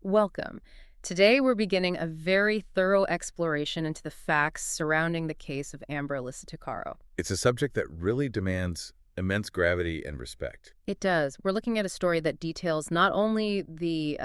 Welcome. Today we're beginning a very thorough exploration into the facts surrounding the case of Amber Tuccaro. It's a subject that really demands immense gravity and respect. It does. We're looking at a story that details not only the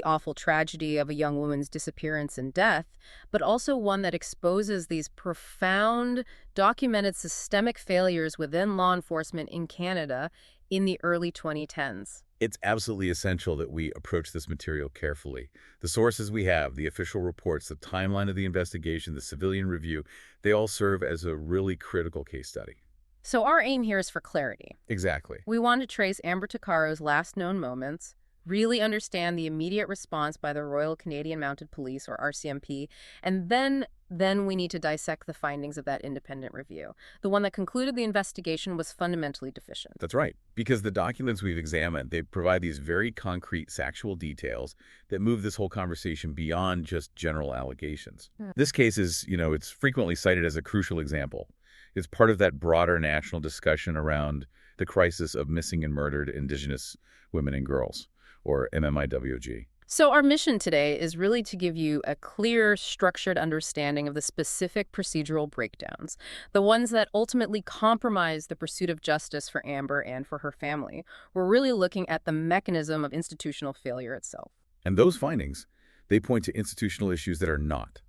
awful tragedy of a young woman's disappearance and death, but also one that exposes these profound, documented systemic failures within law enforcement in Canada in the early 2010s. It's absolutely essential that we approach this material carefully. The sources we have, the official reports, the timeline of the investigation, the civilian review, they all serve as a really critical case study. So our aim here is for clarity. Exactly. We want to trace Amber Tuccaro's last known moments, really understand the immediate response by the Royal Canadian Mounted Police, or RCMP, and then we need to dissect the findings of that independent review. The one that concluded the investigation was fundamentally deficient. That's right. Because the documents we've examined, they provide these very concrete factual details that move this whole conversation beyond just general allegations. This case is, it's frequently cited as a crucial example. It's part of that broader national discussion around the crisis of missing and murdered Indigenous women and girls, or MMIWG. So our mission today is really to give you a clear, structured understanding of the specific procedural breakdowns, the ones that ultimately compromise the pursuit of justice for Amber and for her family. We're really looking at the mechanism of institutional failure itself. And those findings, they point to institutional issues that are not.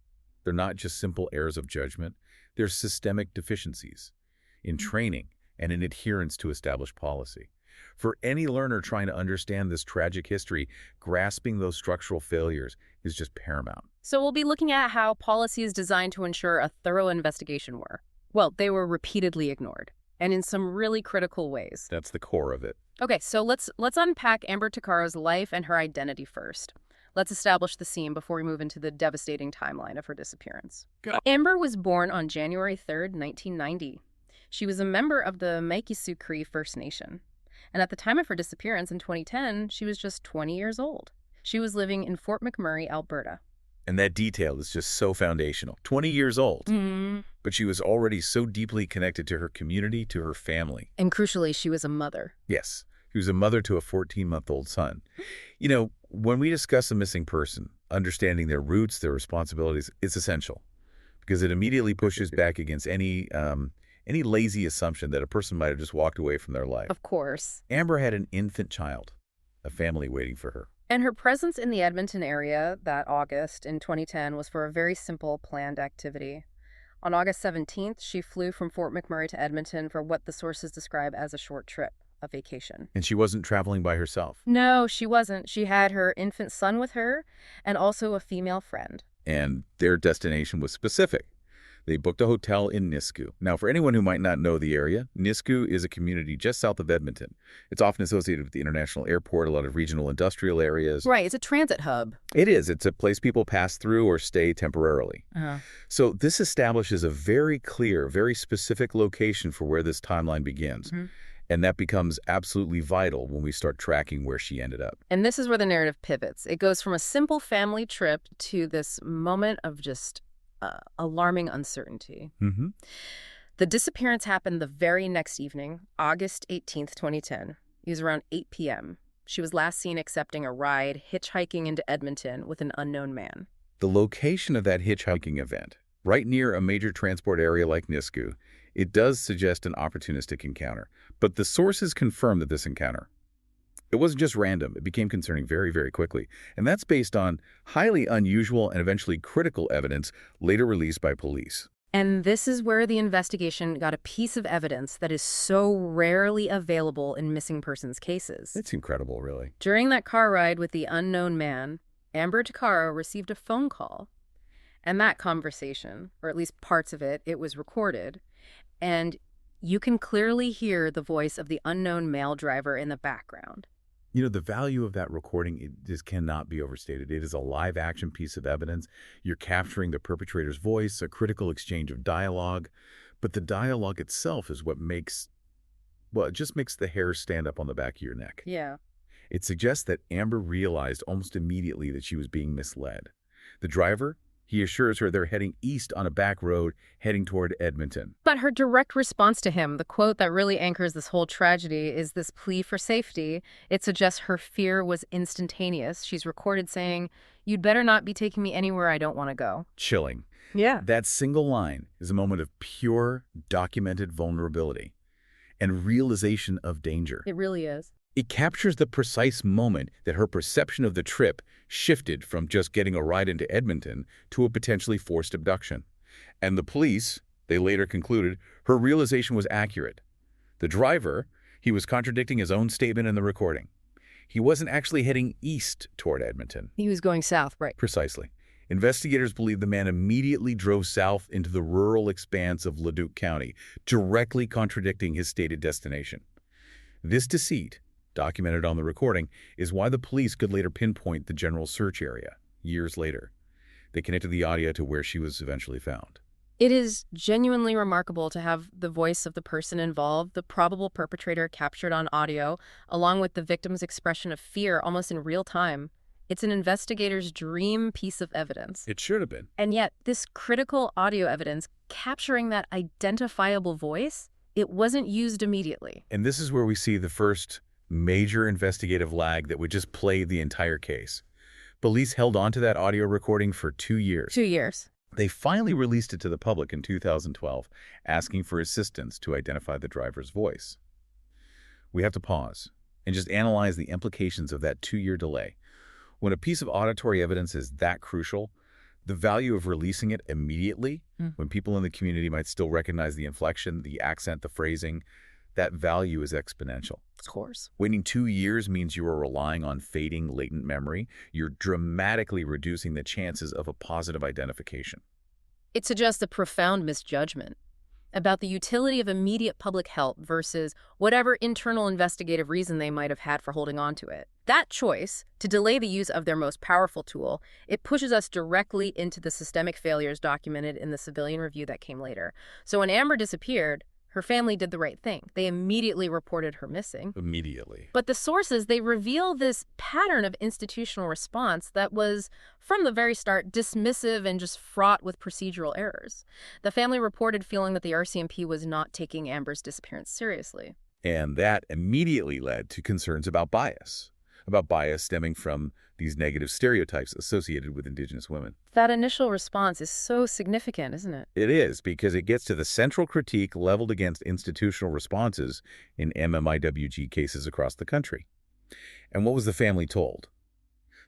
They're not just simple errors of judgment. They're systemic deficiencies in training and in adherence to established policy. For any learner trying to understand this tragic history, grasping those structural failures is just paramount. So we'll be looking at how policies designed to ensure a thorough investigation they were repeatedly ignored, and in some really critical ways. That's the core of it. Okay, so let's unpack Amber Tuccaro's life and her identity first. Let's establish the scene before we move into the devastating timeline of her disappearance. Good. Amber was born on January 3rd, 1990. She was a member of the Nisku Cree First Nation. And at the time of her disappearance in 2010, she was just 20 years old. She was living in Fort McMurray, Alberta. And that detail is just so foundational. 20 years old. But she was already so deeply connected to her community, to her family. And crucially, she was a mother. Yes. She was a mother to a 14-month-old son. When we discuss a missing person, understanding their roots, their responsibilities, it's essential because it immediately pushes back against any lazy assumption that a person might have just walked away from their life. Of course. Amber had an infant child, a family waiting for her. And her presence in the Edmonton area that August in 2010 was for a very simple planned activity. On August 17th, she flew from Fort McMurray to Edmonton for what the sources describe as a short trip. A vacation. And she wasn't traveling by herself. No, she wasn't. She had her infant son with her and also a female friend. And their destination was specific. They booked a hotel in Nisku. Now, for anyone who might not know the area, Nisku is a community just south of Edmonton. It's often associated with the international airport, a lot of regional industrial areas. Right, it's a transit hub. It is. It's a place people pass through or stay temporarily. So this establishes a very clear, very specific location for where this timeline begins. And that becomes absolutely vital when we start tracking where she ended up. And this is where the narrative pivots. It goes from a simple family trip to this moment of just alarming uncertainty. The disappearance happened the very next evening, August 18th, 2010. It was around 8 p.m. She was last seen accepting a ride, hitchhiking into Edmonton with an unknown man. The location of that hitchhiking event, right near a major transport area like Nisku, it does suggest an opportunistic encounter. But the sources confirm that this encounter, it wasn't just random. It became concerning very, very quickly. And that's based on highly unusual and eventually critical evidence later released by police. And this is where the investigation got a piece of evidence that is so rarely available in missing persons cases. It's incredible, really. During that car ride with the unknown man, Amber Tuccaro received a phone call. And that conversation, or at least parts of it, it was recorded. And you can clearly hear the voice of the unknown male driver in the background. The value of that recording, it just cannot be overstated. It is a live action piece of evidence. You're capturing the perpetrator's voice, a critical exchange of dialogue. But the dialogue itself is what it just makes the hair stand up on the back of your neck. Yeah. It suggests that Amber realized almost immediately that she was being misled. The driver, He assures her they're heading east on a back road, heading toward Edmonton. But her direct response to him, the quote that really anchors this whole tragedy, is this plea for safety. It suggests her fear was instantaneous. She's recorded saying, "You'd better not be taking me anywhere I don't want to go." Chilling. Yeah. That single line is a moment of pure, documented vulnerability and realization of danger. It really is. It captures the precise moment that her perception of the trip shifted from just getting a ride into Edmonton to a potentially forced abduction. And the police, they later concluded, her realization was accurate. The driver, he was contradicting his own statement in the recording. He wasn't actually heading east toward Edmonton. He was going south, right? Precisely. Investigators believe the man immediately drove south into the rural expanse of Leduc County, directly contradicting his stated destination. This deceit, documented on the recording, is why the police could later pinpoint the general search area, years later. They connected the audio to where she was eventually found. It is genuinely remarkable to have the voice of the person involved, the probable perpetrator, captured on audio, along with the victim's expression of fear almost in real time. It's an investigator's dream piece of evidence. It should have been. And yet, this critical audio evidence, capturing that identifiable voice, it wasn't used immediately. And this is where we see the first major investigative lag that would just play the entire case. Police held on to that audio recording for 2 years. 2 years. They finally released it to the public in 2012, asking for assistance to identify the driver's voice. We have to pause and just analyze the implications of that 2-year delay. When a piece of auditory evidence is that crucial, the value of releasing it immediately, when people in the community might still recognize the inflection, the accent, the phrasing, that value is exponential. Of course. Waiting 2 years means you are relying on fading latent memory. You're dramatically reducing the chances of a positive identification. It suggests a profound misjudgment about the utility of immediate public help versus whatever internal investigative reason they might have had for holding on to it. That choice, to delay the use of their most powerful tool, it pushes us directly into the systemic failures documented in the civilian review that came later. So when Amber disappeared, her family did the right thing. They immediately reported her missing. Immediately. But the sources, they reveal this pattern of institutional response that was, from the very start, dismissive and just fraught with procedural errors. The family reported feeling that the RCMP was not taking Amber's disappearance seriously. And that immediately led to concerns about bias stemming from these negative stereotypes associated with Indigenous women. That initial response is so significant, isn't it? It is, because it gets to the central critique leveled against institutional responses in MMIWG cases across the country. And what was the family told?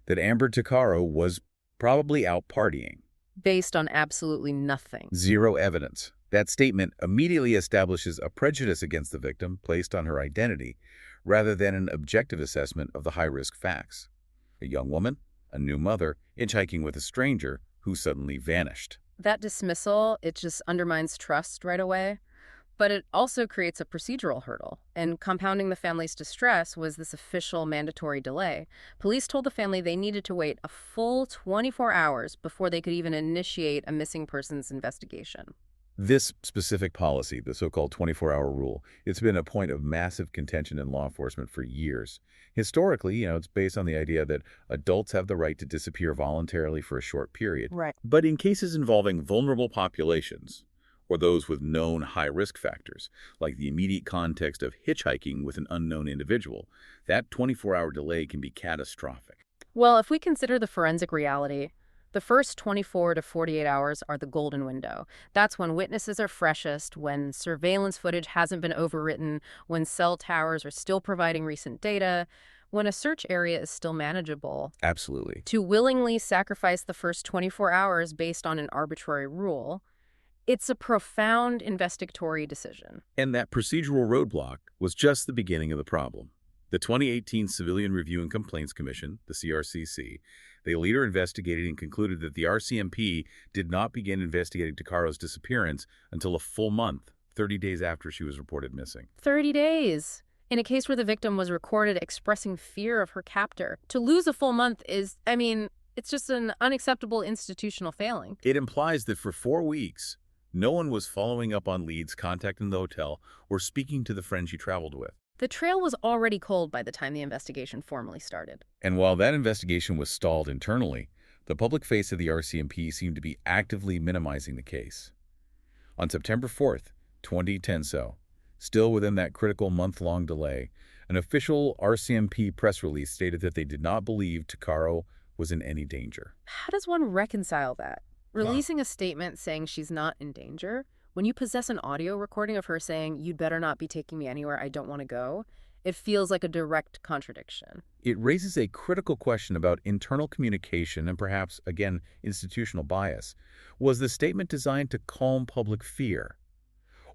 That Amber Tuccaro was probably out partying. Based on absolutely nothing. Zero evidence. That statement immediately establishes a prejudice against the victim placed on her identity, rather than an objective assessment of the high-risk facts. A young woman, a new mother, hitchhiking with a stranger who suddenly vanished. That dismissal, it just undermines trust right away. But it also creates a procedural hurdle. And compounding the family's distress was this official mandatory delay. Police told the family they needed to wait a full 24 hours before they could even initiate a missing persons investigation. This specific policy, the so-called 24-hour rule, it's been a point of massive contention in law enforcement for years. Historically, it's based on the idea that adults have the right to disappear voluntarily for a short period. Right. But in cases involving vulnerable populations, or those with known high-risk factors, like the immediate context of hitchhiking with an unknown individual, that 24-hour delay can be catastrophic. Well, if we consider the forensic reality, the first 24 to 48 hours are the golden window. That's when witnesses are freshest, when surveillance footage hasn't been overwritten, when cell towers are still providing recent data, when a search area is still manageable. Absolutely. To willingly sacrifice the first 24 hours based on an arbitrary rule, it's a profound investigatory decision. And that procedural roadblock was just the beginning of the problem. The 2018 Civilian Review and Complaints Commission, the CRCC, they later investigated and concluded that the RCMP did not begin investigating Tuccaro's disappearance until a full month, 30 days after she was reported missing. 30 days! In a case where the victim was recorded expressing fear of her captor. To lose a full month is, it's just an unacceptable institutional failing. It implies that for 4 weeks, no one was following up on leads, contacting the hotel, or speaking to the friend she traveled with. The trail was already cold by the time the investigation formally started. And while that investigation was stalled internally, The public face of the RCMP seemed to be actively minimizing the case. On September 4th, 2010, still within that critical month-long delay, an official RCMP press release stated that they did not believe Tuccaro was in any danger. How does one reconcile that? Releasing a statement saying she's not in danger, when you possess an audio recording of her saying, "You'd better not be taking me anywhere, I don't want to go," it feels like a direct contradiction. It raises a critical question about internal communication and perhaps, again, institutional bias. Was the statement designed to calm public fear?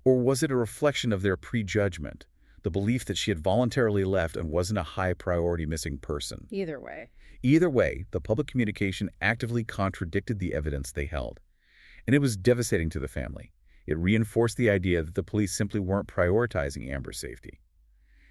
Or was it a reflection of their prejudgment, the belief that she had voluntarily left and wasn't a high-priority missing person? Either way. Either way, the public communication actively contradicted the evidence they held. And it was devastating to the family. It reinforced the idea that the police simply weren't prioritizing Amber's safety.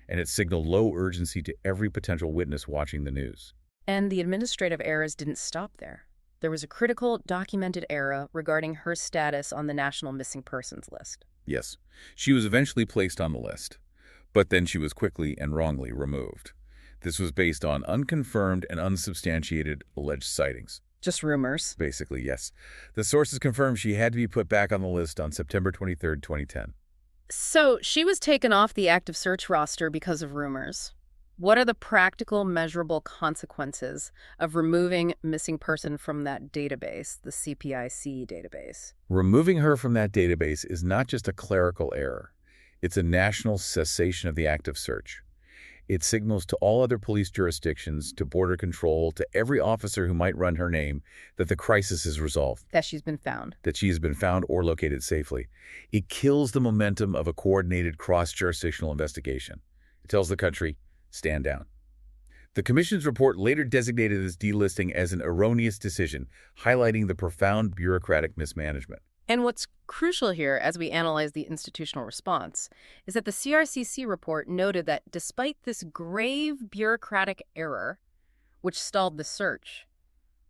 And it signaled low urgency to every potential witness watching the news. And the administrative errors didn't stop there. There was a critical, documented error regarding her status on the National Missing Persons List. Yes, she was eventually placed on the list, but then she was quickly and wrongly removed. This was based on unconfirmed and unsubstantiated alleged sightings. Just rumors. Basically, yes. The sources confirmed she had to be put back on the list on September 23, 2010. So she was taken off the active search roster because of rumors. What are the practical, measurable consequences of removing missing person from that database, the CPIC database? Removing her from that database is not just a clerical error. It's a national cessation of the active search. It signals to all other police jurisdictions, to border control, to every officer who might run her name, that the crisis is resolved. That she's been found. That she has been found or located safely. It kills the momentum of a coordinated cross-jurisdictional investigation. It tells the country, stand down. The Commission's report later designated this delisting as an erroneous decision, highlighting the profound bureaucratic mismanagement. And what's crucial here, as we analyze the institutional response, is that the CRCC report noted that despite this grave bureaucratic error, which stalled the search,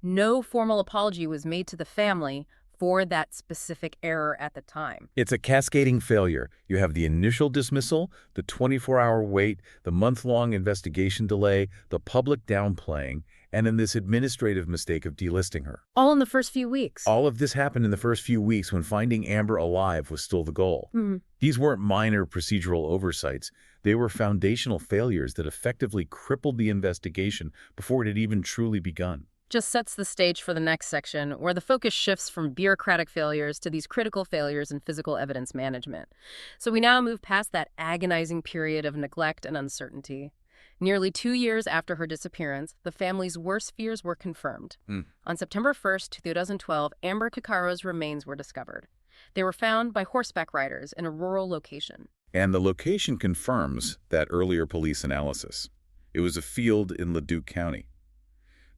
no formal apology was made to the family for that specific error at the time. It's a cascading failure. You have the initial dismissal, the 24-hour wait, the month-long investigation delay, the public downplaying, and then this administrative mistake of delisting her. All in the first few weeks. All of this happened in the first few weeks when finding Amber alive was still the goal. These weren't minor procedural oversights. They were foundational failures that effectively crippled the investigation before it had even truly begun. Just sets the stage for the next section, where the focus shifts from bureaucratic failures to these critical failures in physical evidence management. So we now move past that agonizing period of neglect and uncertainty. Nearly 2 years after her disappearance, the family's worst fears were confirmed. On September 1st, 2012, Amber Tuccaro's remains were discovered. They were found by horseback riders in a rural location. And the location confirms that earlier police analysis. It was a field in Leduc County.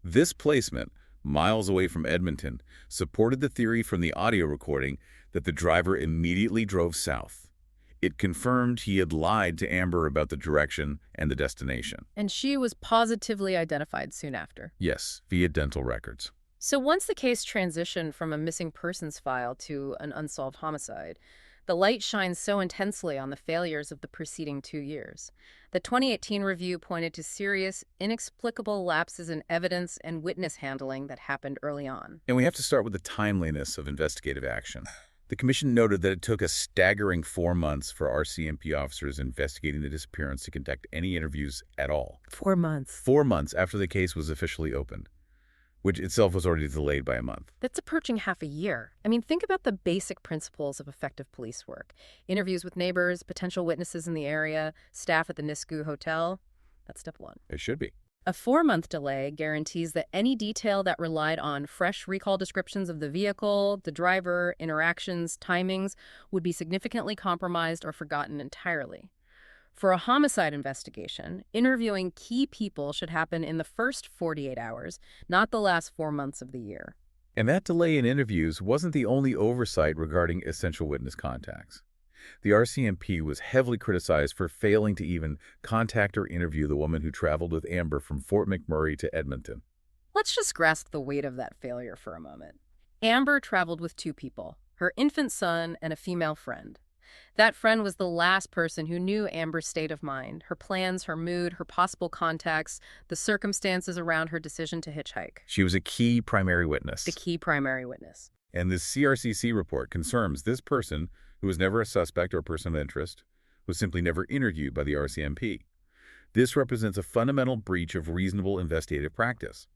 This placement, miles away from Edmonton, supported the theory from the audio recording that the driver immediately drove south. It confirmed he had lied to Amber about the direction and the destination. And she was positively identified soon after. Yes, via dental records. So once the case transitioned from a missing persons file to an unsolved homicide, the light shines so intensely on the failures of the preceding 2 years. The 2018 review pointed to serious, inexplicable lapses in evidence and witness handling that happened early on. And we have to start with the timeliness of investigative action. The Commission noted that it took a staggering 4 months for RCMP officers investigating the disappearance to conduct any interviews at all. 4 months. 4 months after the case was officially opened, which itself was already delayed by a month. That's approaching half a year. I mean, think about the basic principles of effective police work. Interviews with neighbors, potential witnesses in the area, staff at the Nisku hotel. That's step one. It should be. A 4-month delay guarantees that any detail that relied on fresh recall descriptions of the vehicle, the driver, interactions, timings would be significantly compromised or forgotten entirely. For a homicide investigation, interviewing key people should happen in the first 48 hours, not the last 4 months of the year. And that delay in interviews wasn't the only oversight regarding essential witness contacts. The RCMP was heavily criticized for failing to even contact or interview the woman who traveled with Amber from Fort McMurray to Edmonton. Let's just grasp the weight of that failure for a moment. Amber traveled with 2 people, her infant son and a female friend. That friend was the last person who knew Amber's state of mind, her plans, her mood, her possible contacts, the circumstances around her decision to hitchhike. She was a key primary witness. The key primary witness. And this CRCC report confirms this person, who was never a suspect or person of interest, was simply never interviewed by the RCMP. This represents a fundamental breach of reasonable investigative practice.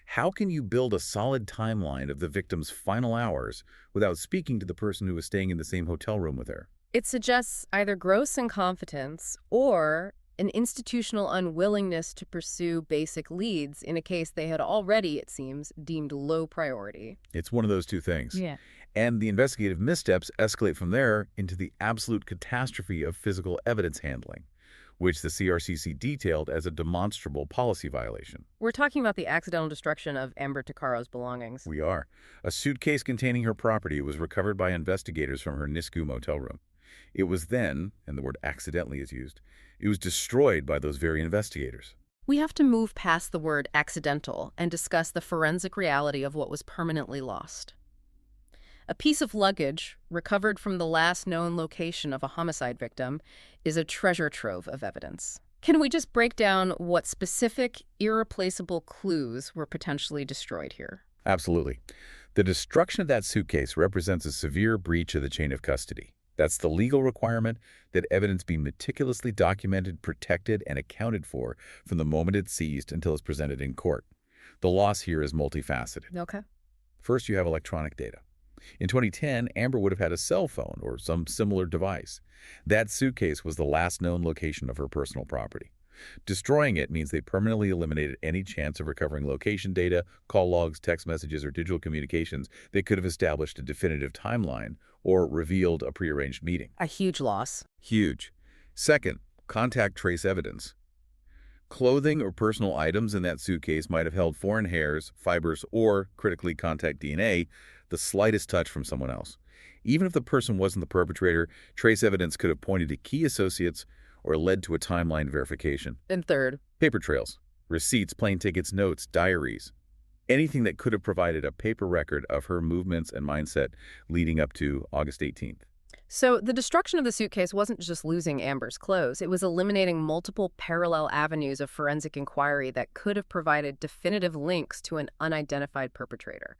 How can you build a solid timeline of the victim's final hours without speaking to the person who was staying in the same hotel room with her? It suggests either gross incompetence or an institutional unwillingness to pursue basic leads in a case they had already, it seems, deemed low priority. It's one of those two things. Yeah. And the investigative missteps escalate from there into the absolute catastrophe of physical evidence handling, which the CRCC detailed as a demonstrable policy violation. We're talking about the accidental destruction of Amber Tuccaro's belongings. We are. A suitcase containing her property was recovered by investigators from her Nisku motel room. It was then, and the word accidentally is used, it was destroyed by those very investigators. We have to move past the word accidental and discuss the forensic reality of what was permanently lost. A piece of luggage, recovered from the last known location of a homicide victim, is a treasure trove of evidence. Can we just break down what specific, irreplaceable clues were potentially destroyed here? Absolutely. The destruction of that suitcase represents a severe breach of the chain of custody. That's the legal requirement that evidence be meticulously documented, protected, and accounted for from the moment it's seized until it's presented in court. The loss here is multifaceted. Okay. First, you have electronic data. In 2010, Amber would have had a cell phone or some similar device. That suitcase was the last known location of her personal property. Destroying it means they permanently eliminated any chance of recovering location data, call logs, text messages, or digital communications that could have established a definitive timeline or revealed a prearranged meeting. A huge loss. Huge. Second, contact trace evidence. Clothing or personal items in that suitcase might have held foreign hairs, fibers, or, critically, contact DNA, the slightest touch from someone else. Even if the person wasn't the perpetrator, trace evidence could have pointed to key associates or led to a timeline verification. And third, paper trails, receipts, plane tickets, notes, diaries. Anything that could have provided a paper record of her movements and mindset leading up to August 18th. So the destruction of the suitcase wasn't just losing Amber's clothes. It was eliminating multiple parallel avenues of forensic inquiry that could have provided definitive links to an unidentified perpetrator.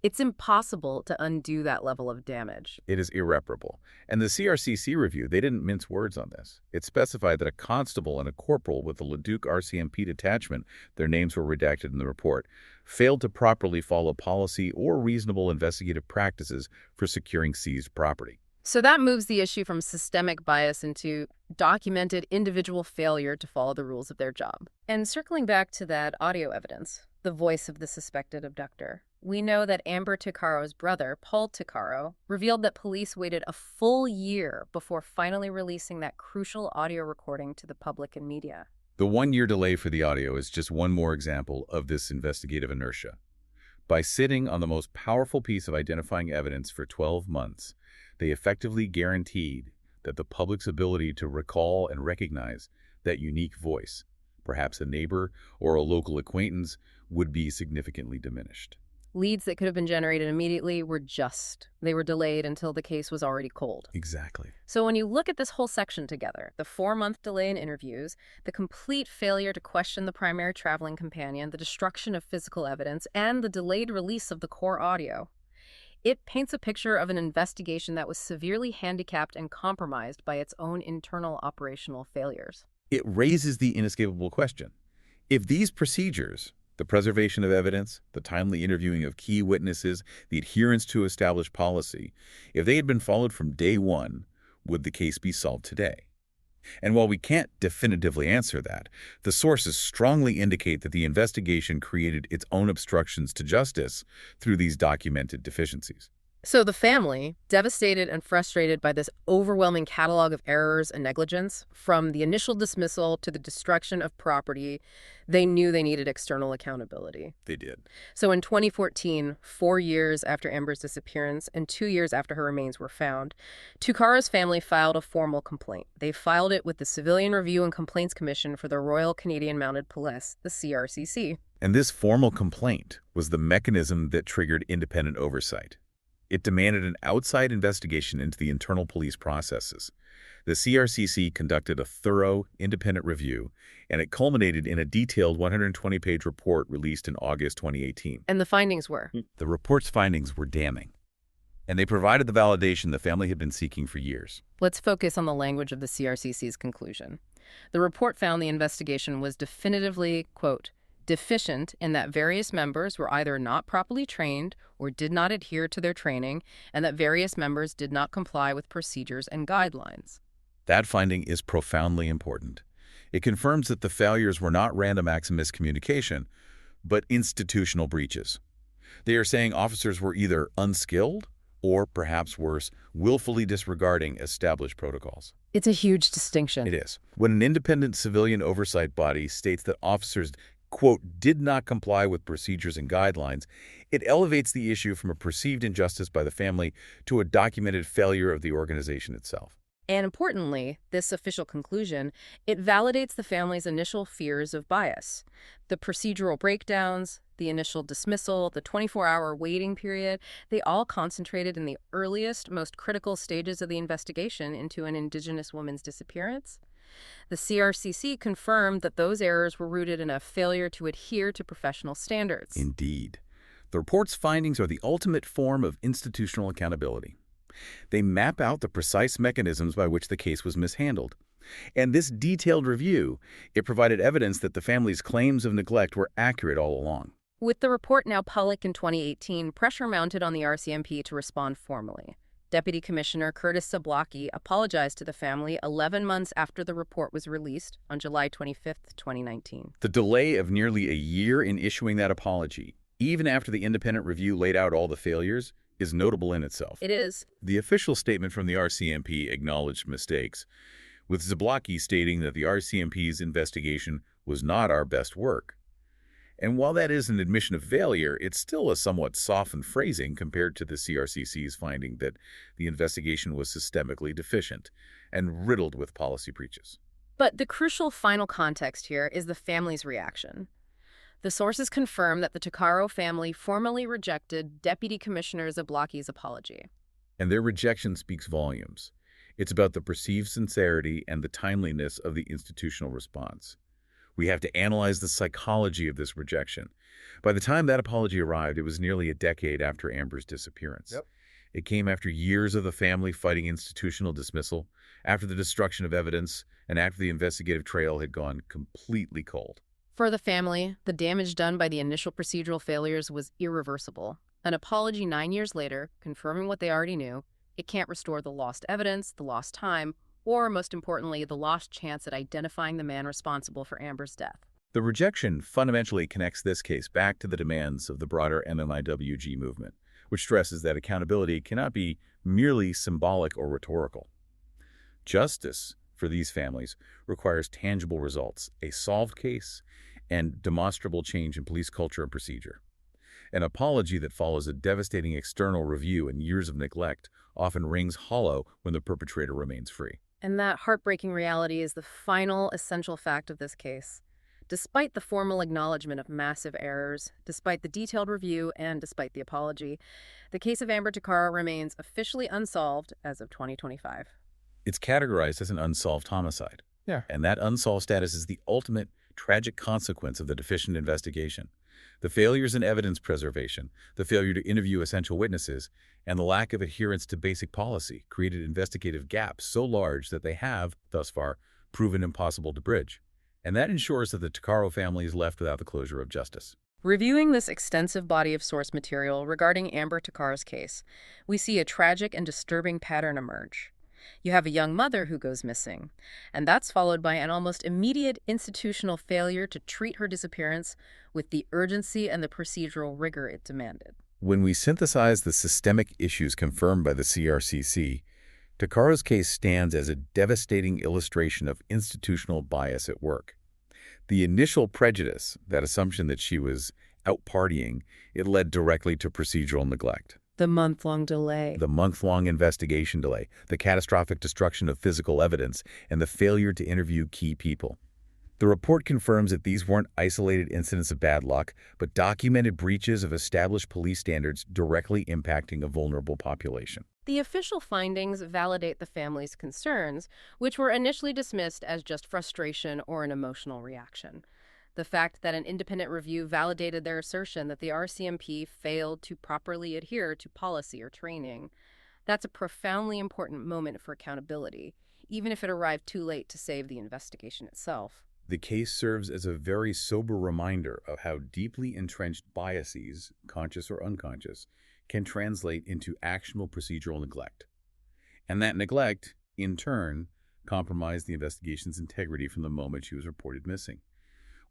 It's impossible to undo that level of damage. It is irreparable. And the CRCC review, they didn't mince words on this. It specified that a constable and a corporal with the Leduc RCMP detachment, their names were redacted in the report, failed to properly follow policy or reasonable investigative practices for securing seized property. So that moves the issue from systemic bias into documented individual failure to follow the rules of their job. And circling back to that audio evidence, the voice of the suspected abductor, we know that Amber Tuccaro's brother, Paul Tuccaro, revealed that police waited a full year before finally releasing that crucial audio recording to the public and media. The one-year delay for the audio is just one more example of this investigative inertia. By sitting on the most powerful piece of identifying evidence for 12 months, they effectively guaranteed that the public's ability to recall and recognize that unique voice, perhaps a neighbor or a local acquaintance, would be significantly diminished. Leads that could have been generated immediately they were delayed until the case was already cold. Exactly. So when you look at this whole section together, the 4-month delay in interviews, the complete failure to question the primary traveling companion, the destruction of physical evidence, and the delayed release of the core audio, it paints a picture of an investigation that was severely handicapped and compromised by its own internal operational failures. It raises the inescapable question. If these procedures, the preservation of evidence, the timely interviewing of key witnesses, the adherence to established policy, if they had been followed from day one, would the case be solved today? And while we can't definitively answer that, the sources strongly indicate that the investigation created its own obstructions to justice through these documented deficiencies. So the family, devastated and frustrated by this overwhelming catalog of errors and negligence, from the initial dismissal to the destruction of property, they knew they needed external accountability. They did. So in 2014, 4 years after Amber's disappearance and 2 years after her remains were found, Tuccaro's family filed a formal complaint. They filed it with the Civilian Review and Complaints Commission for the Royal Canadian Mounted Police, the CRCC. And this formal complaint was the mechanism that triggered independent oversight. It demanded an outside investigation into the internal police processes. The CRCC conducted a thorough, independent review, and it culminated in a detailed 120-page report released in August 2018. And the findings were? The report's findings were damning, and they provided the validation the family had been seeking for years. Let's focus on the language of the CRCC's conclusion. The report found the investigation was definitively, quote, deficient in that various members were either not properly trained or did not adhere to their training, and that various members did not comply with procedures and guidelines. That finding is profoundly important. It confirms that the failures were not random acts of miscommunication, but institutional breaches. They are saying officers were either unskilled or, perhaps worse, willfully disregarding established protocols. It's a huge distinction. It is. When an independent civilian oversight body states that officers, quote, did not comply with procedures and guidelines, it elevates the issue from a perceived injustice by the family to a documented failure of the organization itself. And importantly, this official conclusion, it validates the family's initial fears of bias. The procedural breakdowns, the initial dismissal, the 24-hour waiting period, they all concentrated in the earliest, most critical stages of the investigation into an Indigenous woman's disappearance. The CRCC confirmed that those errors were rooted in a failure to adhere to professional standards. Indeed. The report's findings are the ultimate form of institutional accountability. They map out the precise mechanisms by which the case was mishandled. And this detailed review, it provided evidence that the family's claims of neglect were accurate all along. With the report now public in 2018, pressure mounted on the RCMP to respond formally. Deputy Commissioner Curtis Zablocki apologized to the family 11 months after the report was released on July 25, 2019. The delay of nearly a year in issuing that apology, even after the independent review laid out all the failures, is notable in itself. It is. The official statement from the RCMP acknowledged mistakes, with Zablocki stating that the RCMP's investigation was not our best work. And while that is an admission of failure, it's still a somewhat softened phrasing compared to the CRCC's finding that the investigation was systemically deficient and riddled with policy breaches. But the crucial final context here is the family's reaction. The sources confirm that the Tuccaro family formally rejected Deputy Commissioner Zablocki's apology. And their rejection speaks volumes. It's about the perceived sincerity and the timeliness of the institutional response. We have to analyze the psychology of this rejection. By the time that apology arrived, it was nearly a decade after Amber's disappearance. Yep. It came after years of the family fighting institutional dismissal, after the destruction of evidence, and after the investigative trail had gone completely cold. For the family, the damage done by the initial procedural failures was irreversible. An apology 9 years later, confirming what they already knew, it can't restore the lost evidence, the lost time, or, most importantly, the lost chance at identifying the man responsible for Amber's death. The rejection fundamentally connects this case back to the demands of the broader MMIWG movement, which stresses that accountability cannot be merely symbolic or rhetorical. Justice for these families requires tangible results, a solved case, and demonstrable change in police culture and procedure. An apology that follows a devastating external review and years of neglect often rings hollow when the perpetrator remains free. And that heartbreaking reality is the final essential fact of this case. Despite the formal acknowledgement of massive errors, despite the detailed review, and despite the apology, the case of Amber Tuccaro remains officially unsolved as of 2025. It's categorized as an unsolved homicide. Yeah. And that unsolved status is the ultimate tragic consequence of the deficient investigation. The failures in evidence preservation, the failure to interview essential witnesses, and the lack of adherence to basic policy created investigative gaps so large that they have, thus far, proven impossible to bridge. And that ensures that the Tuccaro family is left without the closure of justice. Reviewing this extensive body of source material regarding Amber Tuccaro's case, we see a tragic and disturbing pattern emerge. You have a young mother who goes missing, and that's followed by an almost immediate institutional failure to treat her disappearance with the urgency and the procedural rigor it demanded. When we synthesize the systemic issues confirmed by the CRCC, Tuccaro's case stands as a devastating illustration of institutional bias at work. The initial prejudice, that assumption that she was out partying, it led directly to procedural neglect. The month-long delay. The month-long investigation delay, the catastrophic destruction of physical evidence, and the failure to interview key people. The report confirms that these weren't isolated incidents of bad luck, but documented breaches of established police standards directly impacting a vulnerable population. The official findings validate the family's concerns, which were initially dismissed as just frustration or an emotional reaction. The fact that an independent review validated their assertion that the RCMP failed to properly adhere to policy or training, that's a profoundly important moment for accountability, even if it arrived too late to save the investigation itself. The case serves as a very sober reminder of how deeply entrenched biases, conscious or unconscious, can translate into actionable procedural neglect. And that neglect, in turn, compromised the investigation's integrity from the moment she was reported missing.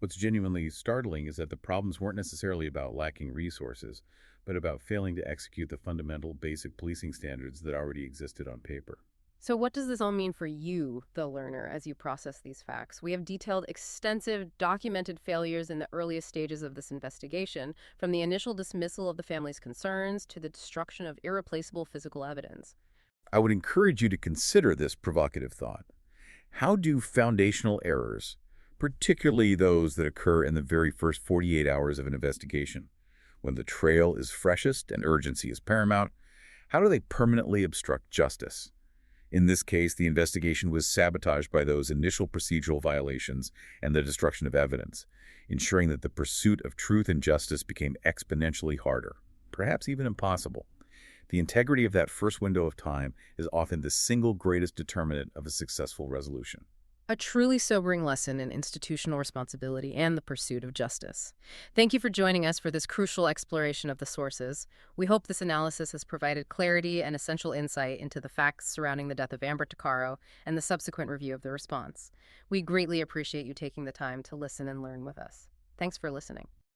What's genuinely startling is that the problems weren't necessarily about lacking resources, but about failing to execute the fundamental basic policing standards that already existed on paper. So what does this all mean for you, the learner, as you process these facts? We have detailed extensive, documented failures in the earliest stages of this investigation, from the initial dismissal of the family's concerns to the destruction of irreplaceable physical evidence. I would encourage you to consider this provocative thought. How do foundational errors, particularly those that occur in the very first 48 hours of an investigation, when the trail is freshest and urgency is paramount, how do they permanently obstruct justice? In this case, the investigation was sabotaged by those initial procedural violations and the destruction of evidence, ensuring that the pursuit of truth and justice became exponentially harder, perhaps even impossible. The integrity of that first window of time is often the single greatest determinant of a successful resolution. A truly sobering lesson in institutional responsibility and the pursuit of justice. Thank you for joining us for this crucial exploration of the sources. We hope this analysis has provided clarity and essential insight into the facts surrounding the death of Amber Tuccaro and the subsequent review of the response. We greatly appreciate you taking the time to listen and learn with us. Thanks for listening.